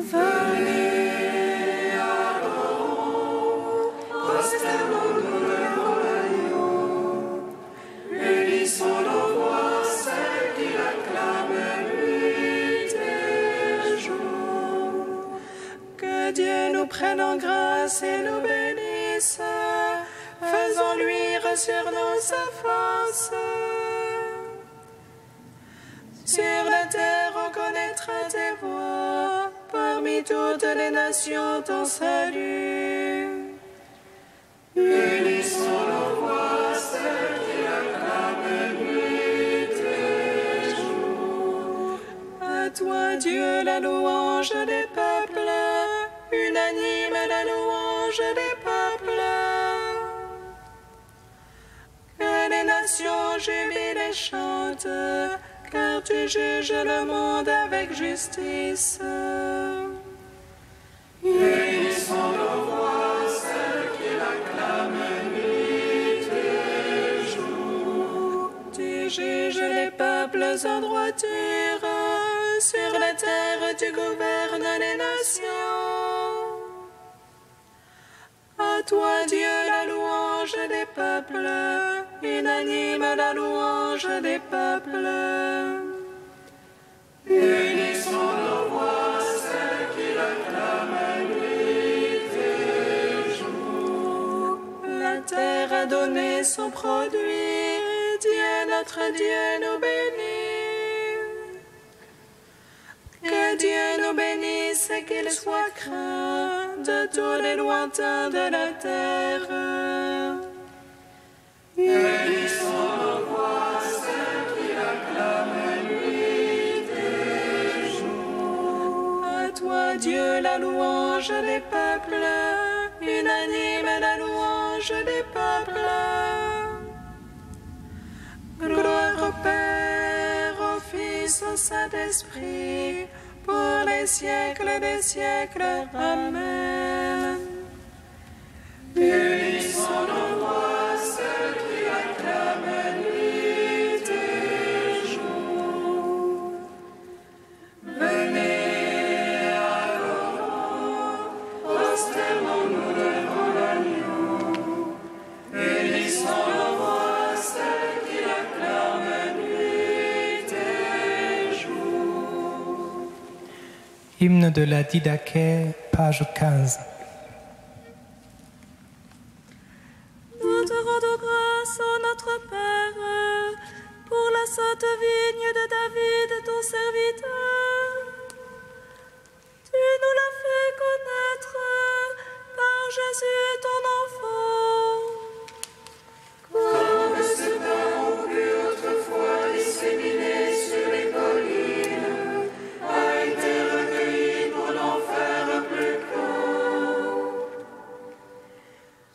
Venez, adorons, prosternons-nous devant l'agneau, unissons nos voix, celles qui l'acclament nuit et jour. Que Dieu nous prenne en grâce et nous bénisse, faisons luire sur nous sa face. Sur la terre on connaîtra tes voies, parmi toutes les nations ton salut. Unissons nos voix, celles qui acclament nuit et jour. À toi Dieu la louange des peuples, unanime la louange des peuples. Que les nations jubilent et chantent, car tu juges le monde avec justice. Unissons nos voix, celles qui l'acclament nuit et jour. Tu juges les peuples en droiture, sur la terre tu gouvernes les nations. À toi Dieu la louange des peuples, unanime la louange des peuples. Unissons nos voix, celles qui l'acclament nuit et jour. La terre a donné son produit, Dieu notre Dieu nous bénit. Que Dieu nous bénisse et qu'il soit craint de tous les lointains de la terre. Unissons nos voix, celles qui l'acclament nuit et jour. À toi Dieu la louange des peuples, unanime la louange des peuples. Gloire au Père, au Fils, au Saint-Esprit, pour les siècles des siècles. Amen. Unissons nos voix, celles qui acclament nuit et jour. Venez, adorons, prosternons-nous devant l'agneau. Unissons nos voix, celles qui l'acclament nuit et jour. Hymne de la Didaché, page 15. Nous te rendons grâce, ô notre Père, pour la sainte vigne de David, ton serviteur. Tu nous l'as fait connaître par Jésus, ton enfant. Comme ce pain ont pu autrefois disséminé sur les collines, a été recueilli pour n'en faire plus qu'un.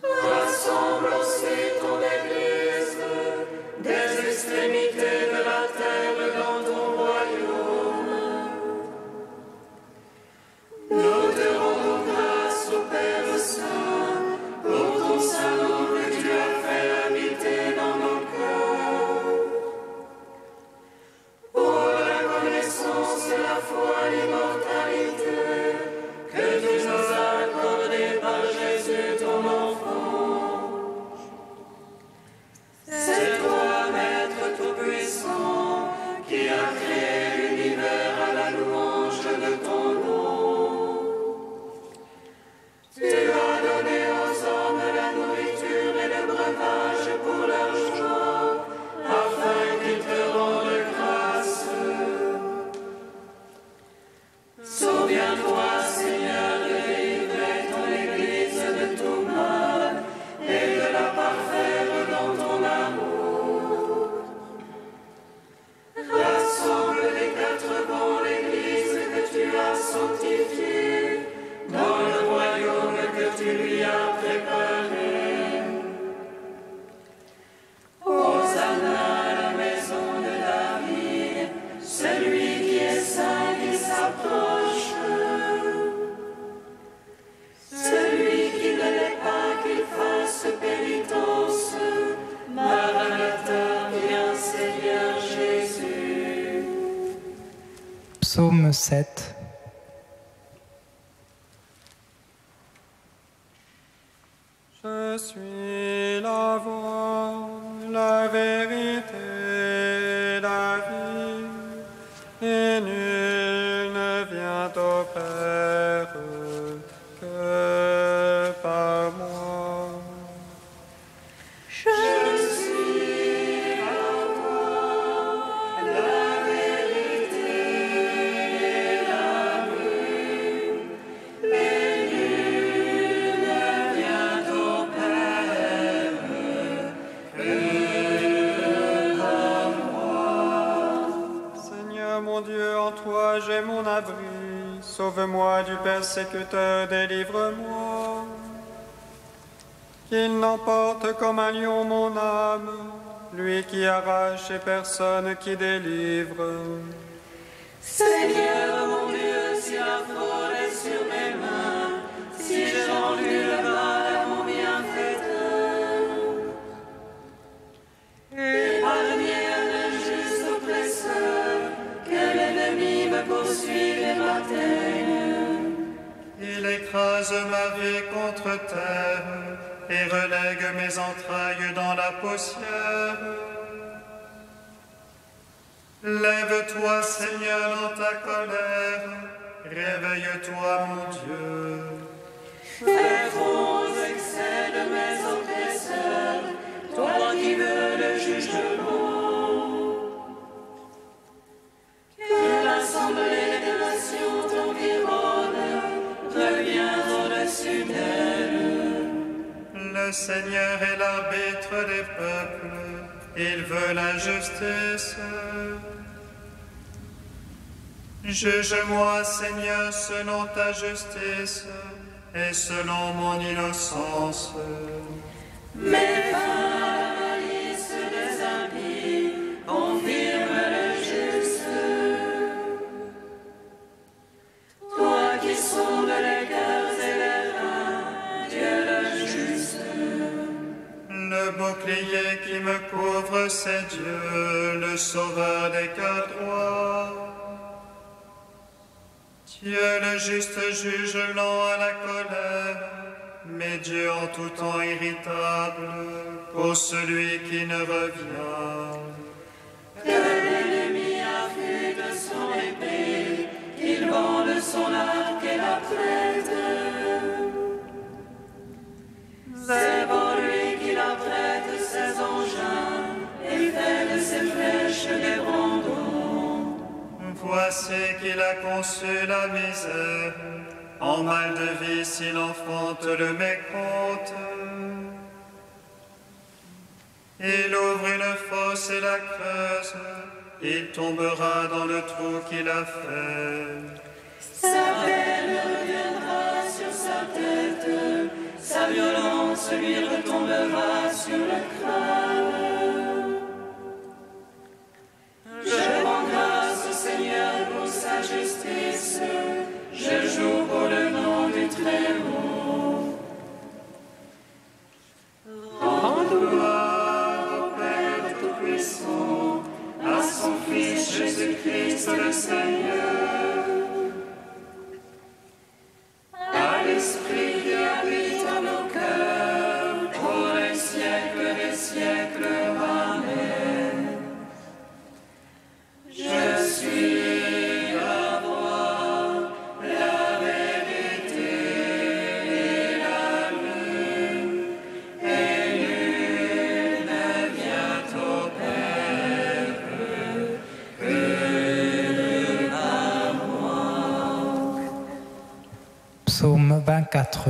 Rassemble aussi ton Église des extrémités de la terre dans ton royaume. Nous te rendons grâce au Père Saint pour ton Saint-Nom que tu as fait habiter dans nos cœurs. Pour la connaissance de la foi et l'immortalité que tu nous as accordée par Jésus ton enfant. C'est toi, Maître Tout-Puissant, qui as créé l'univers à la louange de ton nom. Tu as donné aux hommes la nourriture et le breuvage pour leur joie, afin qu'ils te rendent grâce. Souviens-toi, Seigneur, de délivrer ton Église de tout mal et de la parfaire dans ton amour. Rassemble des quatre vents l'Église que tu as sanctifiée dans le royaume que tu lui as préparé. Hosanna à la maison de David, celui qui est saint qui s'approche. Celui qui ne l'est pas qu'il fasse pénitence. Maranatha, viens Seigneur Jésus. Psaume 7. Je suis la voie, la vérité, la vie, et nul ne vient au Père que par moi. Je suis la voie, la vérité et la vie, et nul ne vient au Père que par moi. Seigneur mon Dieu, en toi j'ai mon abri. Sauve-moi du persécuteur, délivre-moi. Qu'il n'emporte comme un lion mon âme, lui qui arrache et personne qui délivre. Seigneur mon Dieu, si la fraude est sur mes mains, si j'ai rendu le mal à mon bienfaiteur, épargnez un injuste oppresseur, que l'ennemi me poursuive et m'atteigne. Il écrase ma vie contre terre et relègue mes entrailles dans la poussière. Lève-toi, Seigneur, dans ta colère, réveille-toi, mon Dieu. Fais fond aux excès de mes oppresseurs, toi qui veux le jugement. Que l'assemblée des nations t'environne, reviens au-dessus d'elle. Le Seigneur est l'arbitre des peuples, il veut la justice. Juge-moi, Seigneur, selon ta justice et selon mon innocence. Mais par la malice des impies, confirme le juste. Toi qui sondes les cœurs et les reins, Dieu le juste. Le bouclier qui me couvre, c'est Dieu, le sauveur des cœurs droits. Dieu le juste juge lent à la colère, mais Dieu en tout temps irritable pour celui qui ne revient. Que l'ennemi affûte son épée, qu'il bande son arc et la prête. C'est pour lui qu'il apprête ses engins et fait de ses flèches des brandons. Voici qu'il a conçu la misère, en mal de vie s'il enfante le mécompte. Il ouvre une fosse et la creuse, il tombera dans le trou qu'il a fait. Sa peine reviendra sur sa tête, sa violence lui retombera sur le crâne. Je rends grâce au Seigneur pour sa justice, je joue pour le nom du Très-Haut. Rends gloire au Père Tout-Puissant, à son Fils Jésus-Christ le Seigneur, à l'Esprit qui habite en nos cœurs, pour les siècles des siècles. Amen. Je suis la voie, la vérité et la vie, et nul ne vient au Père que par moi. Psaume 24.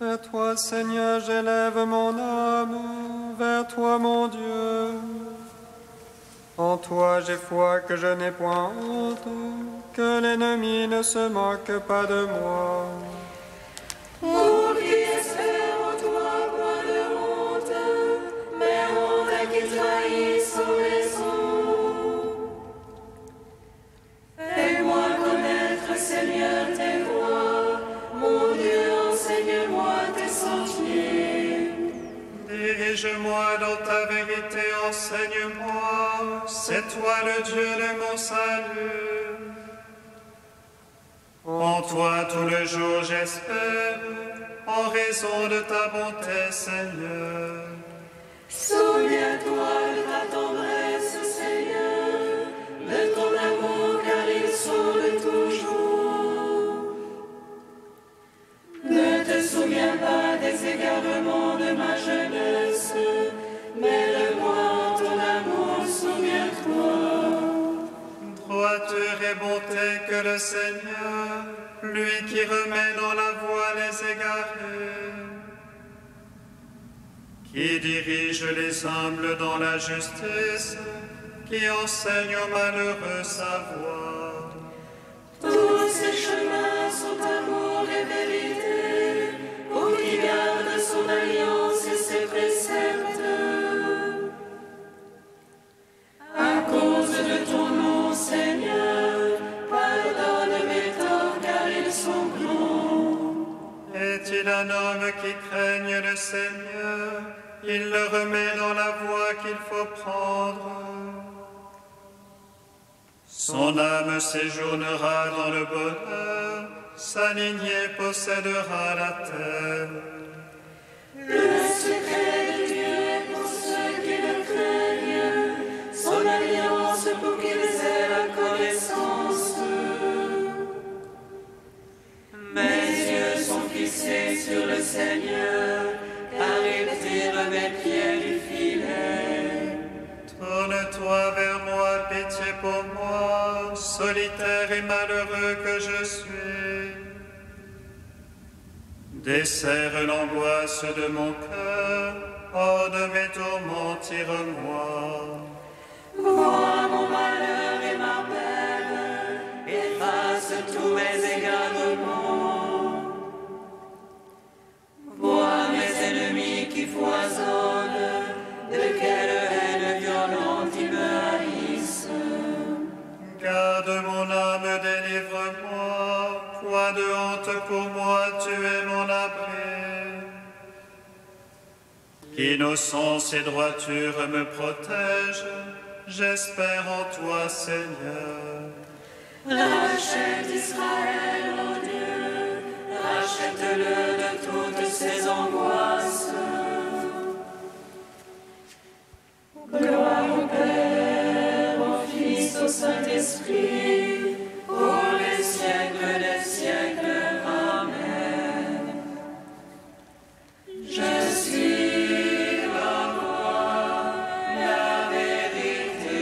Vers toi, Seigneur, j'élève mon âme, vers toi, mon Dieu. En toi, j'ai foi que je n'ai point honte, que l'ennemi ne se moque pas de moi. Pour qui espère en toi, point de honte, mais honte à qui trahit son raison. Fais-moi connaître, Seigneur, tes voies, mon Dieu, enseigne-moi tes sentiers. Dirige-moi dans ta vérité, enseigne-moi, c'est toi le Dieu de mon salut. En toi tout le jour j'espère, en raison de ta bonté, Seigneur. Souviens-toi de ta tendresse, Seigneur, de ton amour, car ils sont de toujours. Ne te souviens pas des égarements de ma jeunesse, mais de moi, ton amour, souviens-toi. Droiture et bonté que le Seigneur, lui qui remet dans la voie les égarés, qui dirige les humbles dans la justice, qui enseigne aux malheureux sa voie. Tous ces chemins sont amour et vérité, pour qui garde son alliance et ses préceptes. À cause de ton nom, Seigneur, pardonne mes torts, car ils sont grands. Est-il un homme qui craigne le Seigneur? Il le remet dans la voie qu'il faut prendre. Son âme séjournera dans le bonheur, sa lignée possédera la terre. Le secret de Dieu est pour ceux qui le craignent, son alliance pour qu'ils aient la connaissance. Mes yeux sont fixés sur le Seigneur, car il tire mes pieds du filet. Tourne-toi vers moi, pitié pour moi, solitaire et malheureux que je suis. Desserre l'angoisse de mon cœur, hors de mes tourments, tire-moi. Vois mon malheur et ma peine, efface tous mes égarements. Vois mes ennemis qui foisonnent, de quelle haine violente ils me haïssent. Garde mon âme, délivre-moi, point de honte pour moi, tu es mon abri. Innocence et droiture me protègent, j'espère en toi, Seigneur. Rachète Israël, ô Dieu, rachète-le de toutes ses angoisses. Gloire au Père, au Fils, au Saint-Esprit, pour les siècles des siècles. Amen. Je suis la voie, la vérité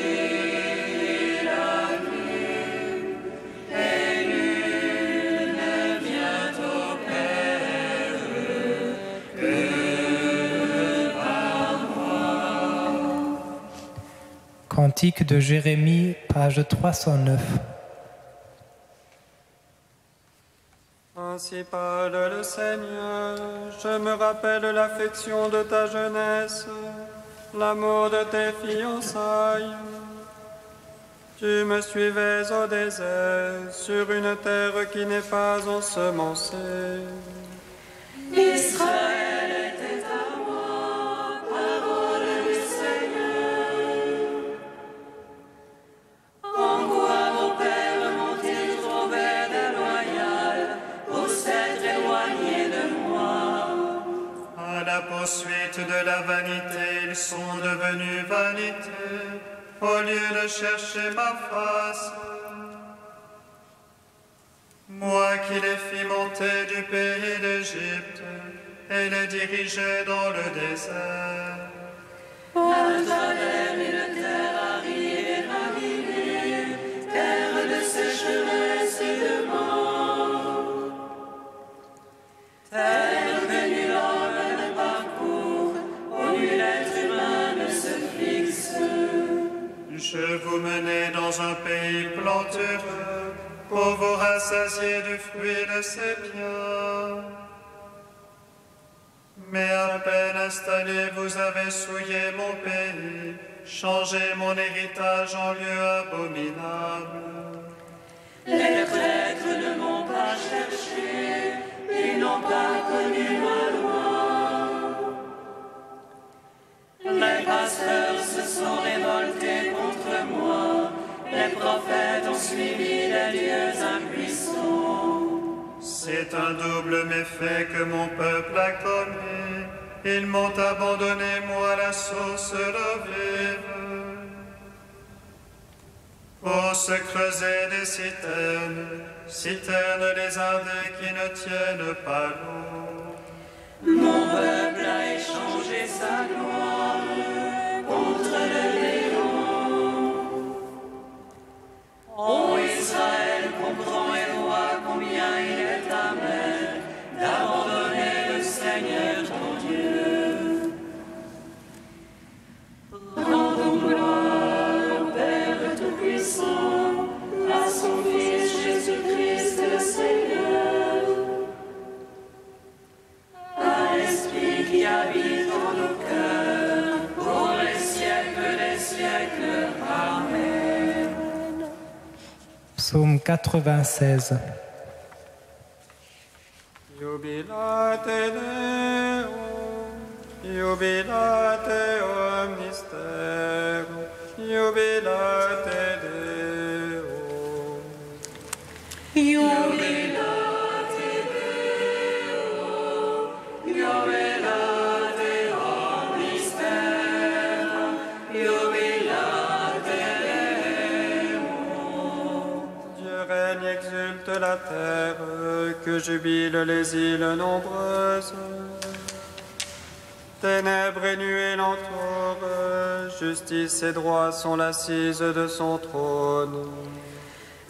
et la vie, et nul ne vient au Père que par moi. Cantique de Jérémie, page 309. Ainsi parle le Seigneur, je me rappelle l'affection de ta jeunesse, l'amour de tes fiançailles. Tu me suivais au désert, sur une terre qui n'est pas ensemencée. Israël était à moi, parole du Seigneur. En quoi mon père m'ont-ils trouvé déloyal pour s'être éloigné de moi? À la poursuite de la vanité, ils sont devenus vanité, au lieu de chercher ma face. Moi qui les fis monter du pays d'Égypte et les dirigeais dans le désert. À travers une terre aride et ravinée, terre de sécheresse et de mort, terre que nul homme ne parcourt, où nul être humain ne se fixe. Je vous menais dans un pays plantureux pour vous rassasier du fruit de ses biens. Mais à peine installé, vous avez souillé mon pays, changé mon héritage en lieu abominable. Les prêtres ne m'ont pas cherché, ils n'ont pas connu ma loi. Les pasteurs se sont révoltés contre moi, les prophètes ont suivi les dieux impuissants. C'est un double méfait que mon peuple a commis. Ils m'ont abandonné, moi, la source d'eau vive. Pour se creuser des citernes, citernes lézardées qui ne tiennent pas l'eau. Mon peuple a échangé sa gloire contre le néant. Ô Israël, comprends et vois combien il est amer d'abandonner le Seigneur ton Dieu. Rendons gloire au Père Tout-Puissant, à son Fils Jésus-Christ le Seigneur, à l'Esprit qui habite en nos cœurs, pour les siècles des siècles. Amen. Psaume 96. Jubilate Deo, jubilate omnisterum, jubilate Deo. Jubilate Deo, jubilate omnisterum, jubilate Deo. Dieu règne, exulte la terre, que jubilent les îles nombreuses. Ténèbres et nuées l'entourent, justice et droit sont l'assise de son trône.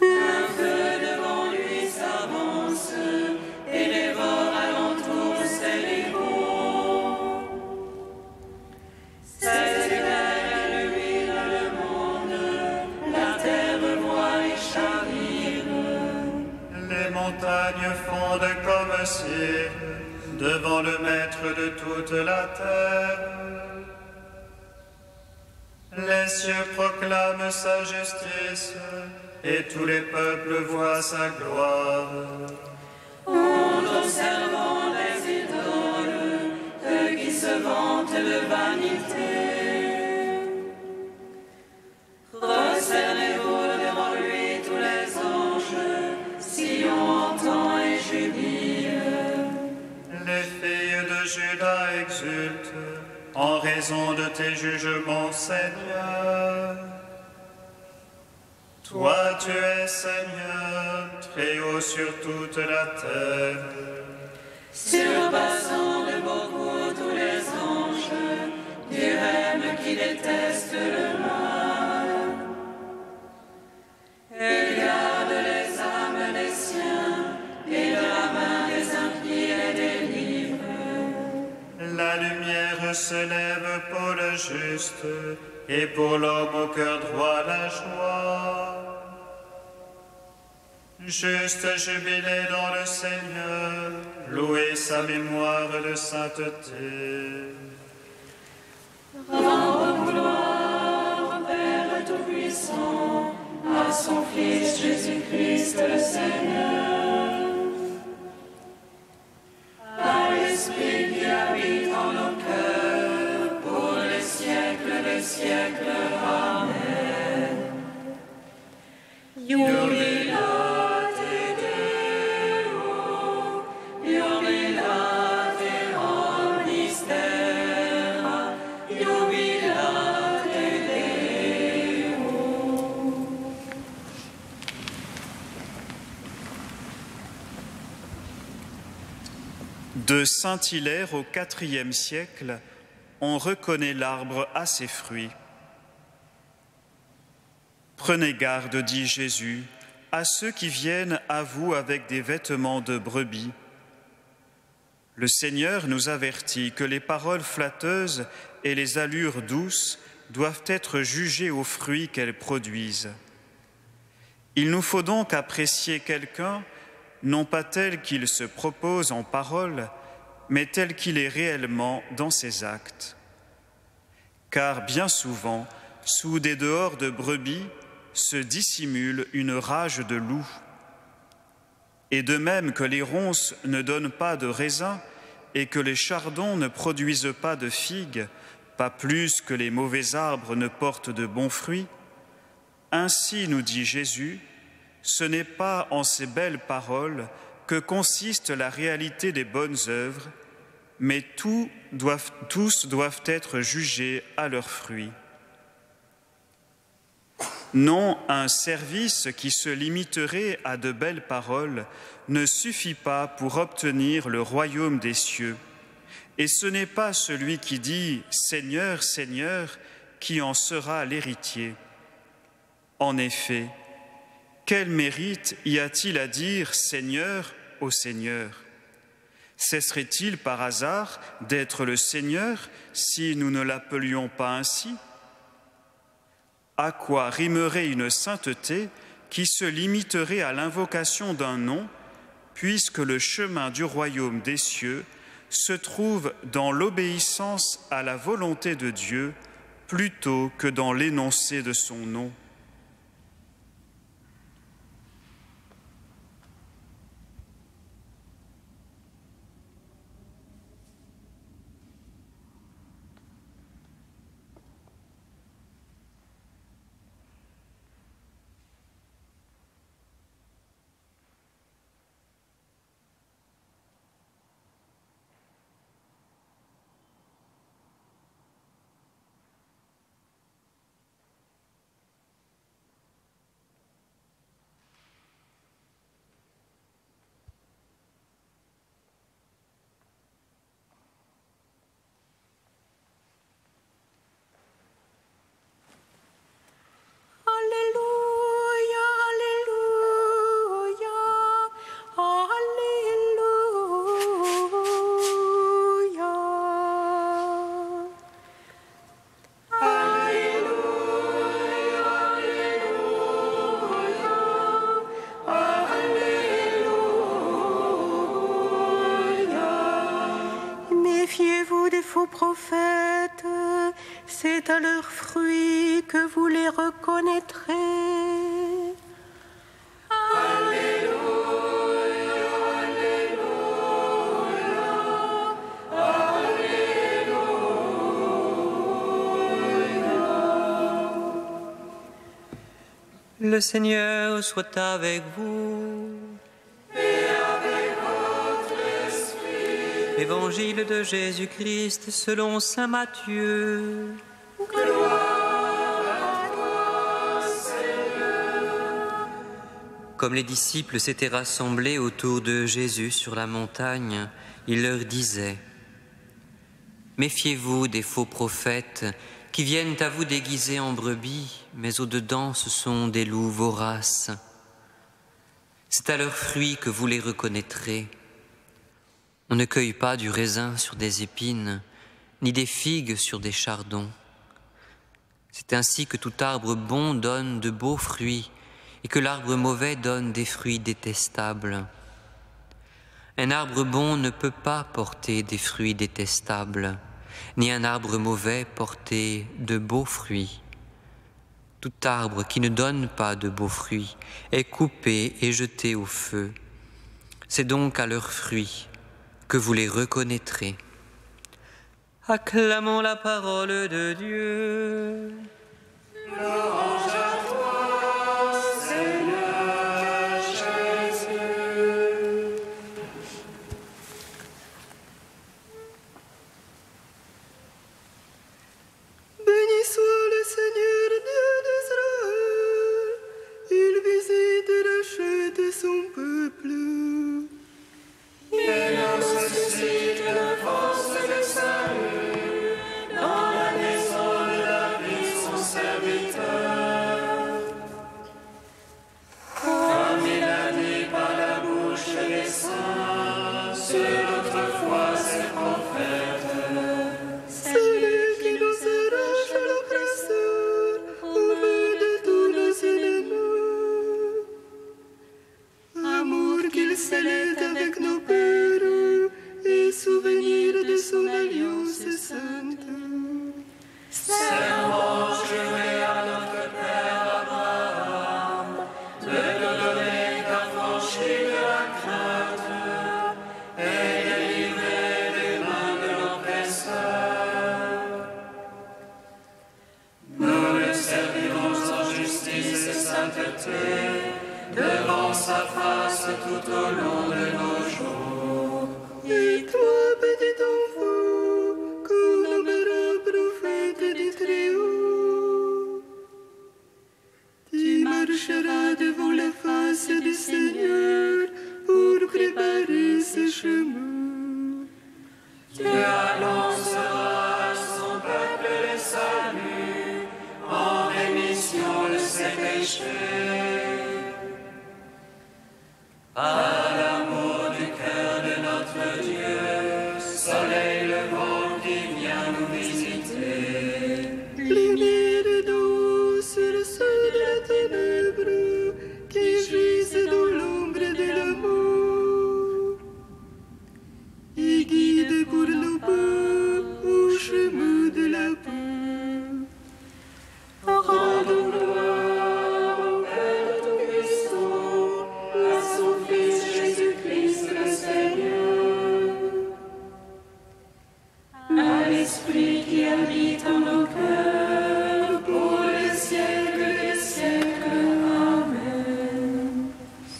Un feu devant lui s'avance, et dévore alentour ses rivaux. Ses éclairs illuminent le monde, la terre voit et chavire. Les montagnes fondent comme cire devant le Maître de toute la terre. Les cieux proclament sa justice, et tous les peuples voient sa gloire. En observant les idoles, eux qui se vantent de vanité. Prosternez-vous devant lui tous les anges, Sion entend et jubile. Les filles de Juda exultent en raison de tes jugements, Seigneur. Toi, tu es Seigneur, très haut sur toute la terre. Surpassant de beaucoup tous les anges, Dieu aime qui déteste le mal. Et garde les âmes des siens, et de la main des impies et des livres. La lumière se lève pour le juste, et pour l'homme au cœur droit la joie. Juste jubilé dans le Seigneur, louez sa mémoire de sainteté. Rendons gloire au Père Tout-Puissant, à son Fils Jésus-Christ le Seigneur, à l'Esprit qui habite en nos cœurs, pour les siècles des siècles. Amen. Jubilate Deo, jubilate omnis terra, jubilate Deo. De Saint-Hilaire au IVe siècle, on reconnaît l'arbre à ses fruits. Prenez garde, dit Jésus, à ceux qui viennent à vous avec des vêtements de brebis. Le Seigneur nous avertit que les paroles flatteuses et les allures douces doivent être jugées aux fruits qu'elles produisent. Il nous faut donc apprécier quelqu'un, non pas tel qu'il se propose en parole, mais tel qu'il est réellement dans ses actes. Car bien souvent, sous des dehors de brebis, se dissimule une rage de loup. Et de même que les ronces ne donnent pas de raisins et que les chardons ne produisent pas de figues, pas plus que les mauvais arbres ne portent de bons fruits, ainsi, nous dit Jésus, ce n'est pas en ces belles paroles que consiste la réalité des bonnes œuvres, mais tous doivent être jugés à leurs fruits. Non, un service qui se limiterait à de belles paroles ne suffit pas pour obtenir le royaume des cieux. Et ce n'est pas celui qui dit « Seigneur, Seigneur » qui en sera l'héritier. En effet, quel mérite y a-t-il à dire « Seigneur » au Seigneur? Cesserait-il par hasard d'être le Seigneur si nous ne l'appelions pas ainsi? À quoi rimerait une sainteté qui se limiterait à l'invocation d'un nom, puisque le chemin du royaume des cieux se trouve dans l'obéissance à la volonté de Dieu plutôt que dans l'énoncé de son nom? Prophètes, c'est à leurs fruits que vous les reconnaîtrez. Alléluia, Alléluia, Alléluia. Le Seigneur soit avec vous. Évangile de Jésus-Christ selon saint Matthieu. Gloire à toi, Seigneur. Comme les disciples s'étaient rassemblés autour de Jésus sur la montagne, il leur disait : Méfiez-vous des faux prophètes qui viennent à vous déguisés en brebis, mais au-dedans ce sont des loups voraces. C'est à leurs fruits que vous les reconnaîtrez. On ne cueille pas du raisin sur des épines, ni des figues sur des chardons. C'est ainsi que tout arbre bon donne de beaux fruits, et que l'arbre mauvais donne des fruits détestables. Un arbre bon ne peut pas porter des fruits détestables, ni un arbre mauvais porter de beaux fruits. Tout arbre qui ne donne pas de beaux fruits est coupé et jeté au feu. C'est donc à leurs fruits que vous les reconnaîtrez. Acclamons la parole de Dieu. Louange à toi, Seigneur Jésus. Béni soit le Seigneur Dieu d'Israël, il visite et rachète son peuple. Il nous suscite une force de salut dans la maison de David, son serviteur. Comme il a dit par la bouche des saints, ceux d'autrefois ses prophètes. Celui qui nous arrache à l'oppresseur, au mains de tous nos ennemis. Amour qu'il scellait avec nos pères, et souvenir de son alliance sainte. Serment juré à notre Père Abraham, de nous donner d'affranchir de la crainte et délivrer des mains de l'oppresseur. Nous le servirons en justice et sainteté devant sa face tout au long de nos jours. Et toi, petit enfant, qu'on nommera prophète du Très-Haut, tu marcheras devant la face du Seigneur pour préparer ses chemins. Tu annonceras à son peuple le salut, en rémission de ses péchés. À l'amour du cœur de notre Dieu, soleil levant qui vient nous visiter. Lumière d'eau sur ceux de la ténèbre qui gisent dans l'ombre de la mort. Et guide pour nos pas au chemin de la paix. Rendons gloire au Père Tout-Puissant, à son Fils Jésus-Christ le Seigneur, à l'Esprit qui habite en nos cœurs, pour les siècles des siècles. Amen.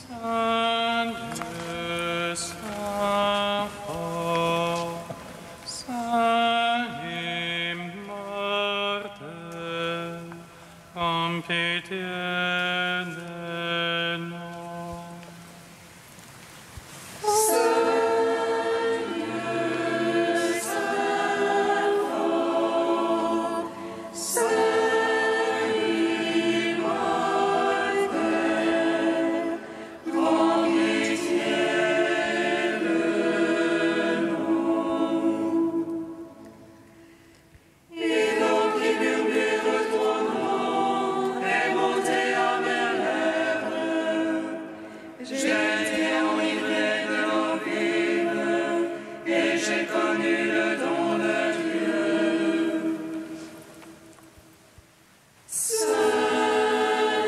Saint Dieu, Saint fort, Saint immortel, en pitié de nous. Et donc qui murmure ton nom est monté à mes lèvres. J'ai été enivré de l'eau vive et j'ai connu le don de Dieu. Saint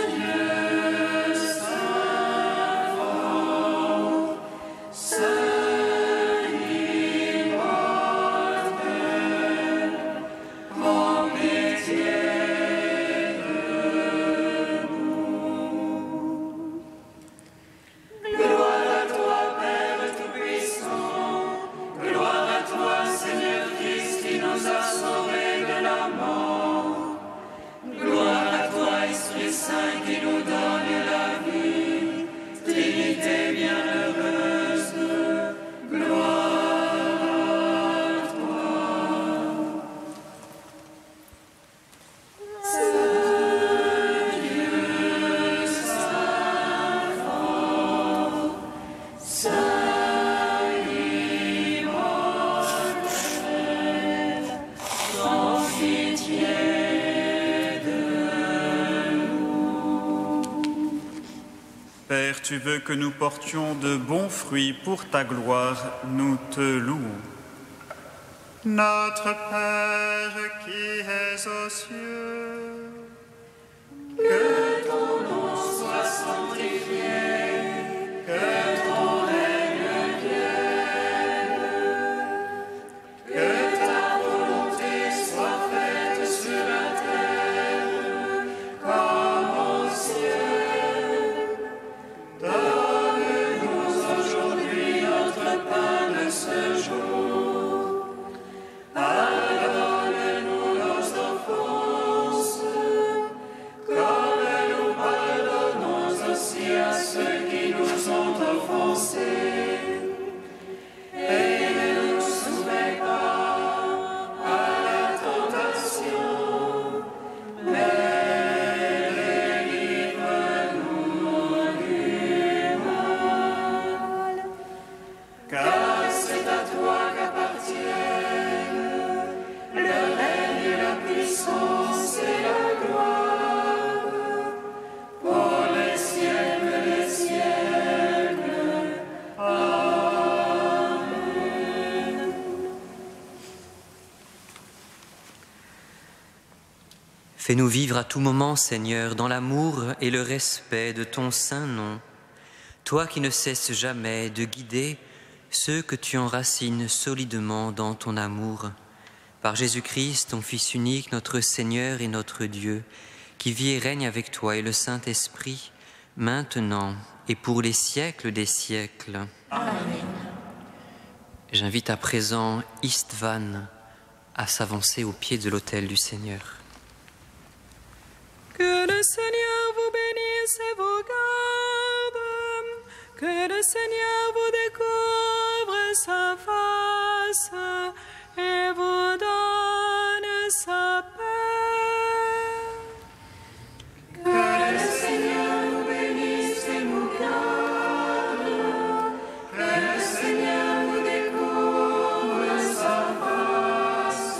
Dieu, Saint fort, Saint immortel, prends pitié de nous. Gloire à toi, Père Tout-Puissant, gloire à toi, Seigneur Christ, qui nous a sauvés de la mort. Gloire à toi, Esprit Saint, qui nous donne la vie, Trinité bienheureuse, gloire à toi. Saint Dieu, Saint fort, Saint immortel, prends pitié de nous. Père, tu veux que nous portions de bons fruits pour ta gloire, nous te louons. Notre Père qui es aux cieux, Que ton nom soit sanctifié, que ton règne vienne, que ta volonté soit faite sur la terre comme au ciel. Donne-nous aujourd'hui notre pain de ce jour. Pardonne-nous nos offenses, comme nous pardonnons aussi à ceux qui nous ont offensés. Et ne nous soumets pas à la tentation, mais délivre-nous du mal. Car c'est à toi qu'appartiennent le règne, la puissance et la gloire pour les siècles des siècles. Amen. Fais-nous vivre à tout moment, Seigneur, dans l'amour et le respect de ton saint nom. Toi qui ne cesses jamais de guider ceux que tu enracines solidement dans ton amour. Par Jésus-Christ, ton Fils unique, notre Seigneur et notre Dieu, qui vit et règne avec toi et le Saint-Esprit, maintenant et pour les siècles des siècles. Amen. J'invite à présent Istvan à s'avancer au pied de l'autel du Seigneur. Que le Seigneur vous bénisse et vous garde. Que le Seigneur vous découvre sa face et vous donne sa paix. Que le Seigneur nous bénisse et nous garde. Que le Seigneur nous découvre sa face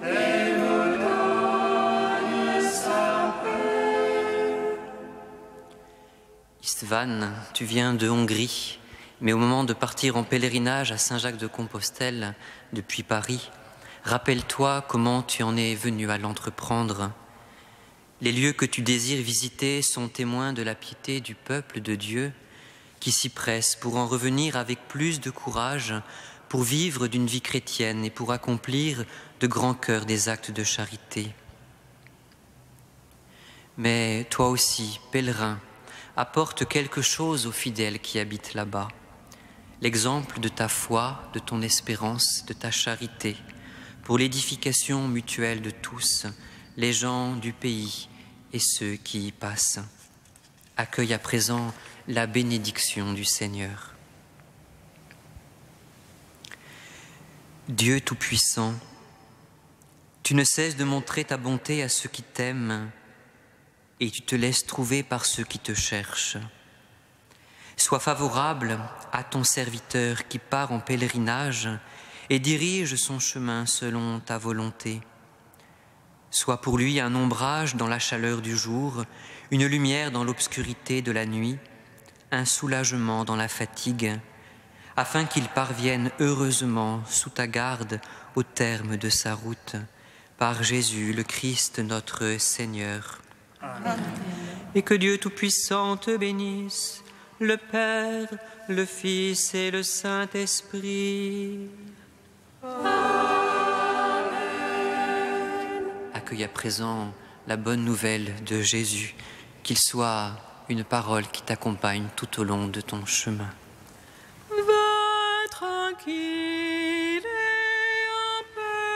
et nous donne sa paix. Istvan, tu viens de Hongrie, mais au moment de partir en pèlerinage à Saint-Jacques-de-Compostelle depuis Paris, rappelle-toi comment tu en es venu à l'entreprendre. Les lieux que tu désires visiter sont témoins de la piété du peuple de Dieu qui s'y presse pour en revenir avec plus de courage, pour vivre d'une vie chrétienne et pour accomplir de grand cœur des actes de charité. Mais toi aussi, pèlerin, apporte quelque chose aux fidèles qui habitent là-bas. L'exemple de ta foi, de ton espérance, de ta charité, pour l'édification mutuelle de tous, les gens du pays et ceux qui y passent. Accueille à présent la bénédiction du Seigneur. Dieu Tout-Puissant, tu ne cesses de montrer ta bonté à ceux qui t'aiment et tu te laisses trouver par ceux qui te cherchent. Sois favorable à ton serviteur qui part en pèlerinage et dirige son chemin selon ta volonté. Sois pour lui un ombrage dans la chaleur du jour, une lumière dans l'obscurité de la nuit, un soulagement dans la fatigue, afin qu'il parvienne heureusement sous ta garde au terme de sa route, par Jésus le Christ notre Seigneur. Amen. Et que Dieu Tout-Puissant te bénisse, le Père, le Fils et le Saint-Esprit. Accueille à présent la bonne nouvelle de Jésus, qu'il soit une parole qui t'accompagne tout au long de ton chemin. Va tranquille et en paix.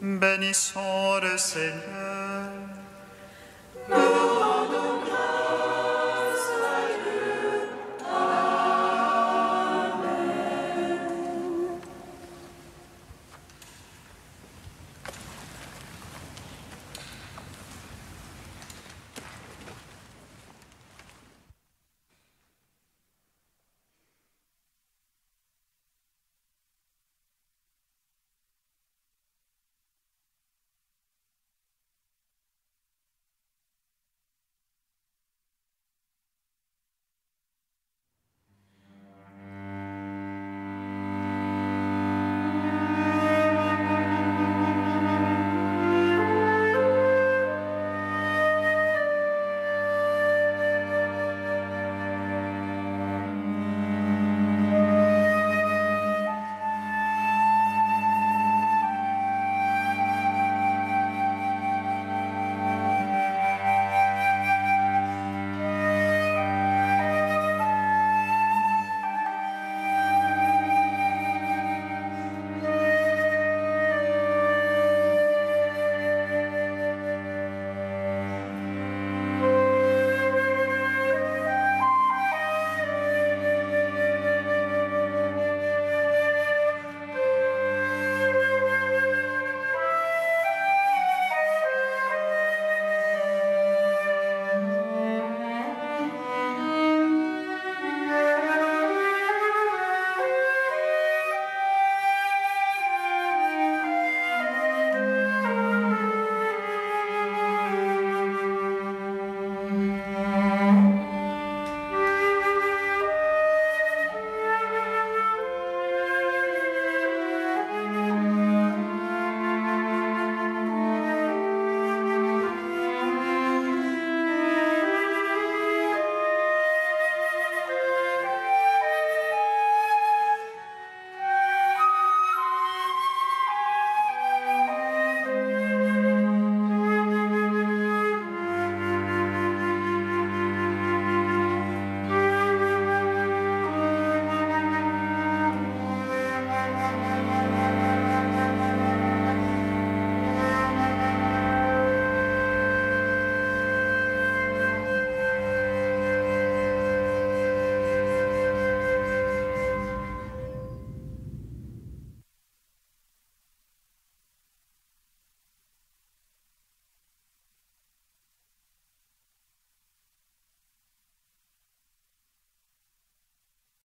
Bénissons le Seigneur.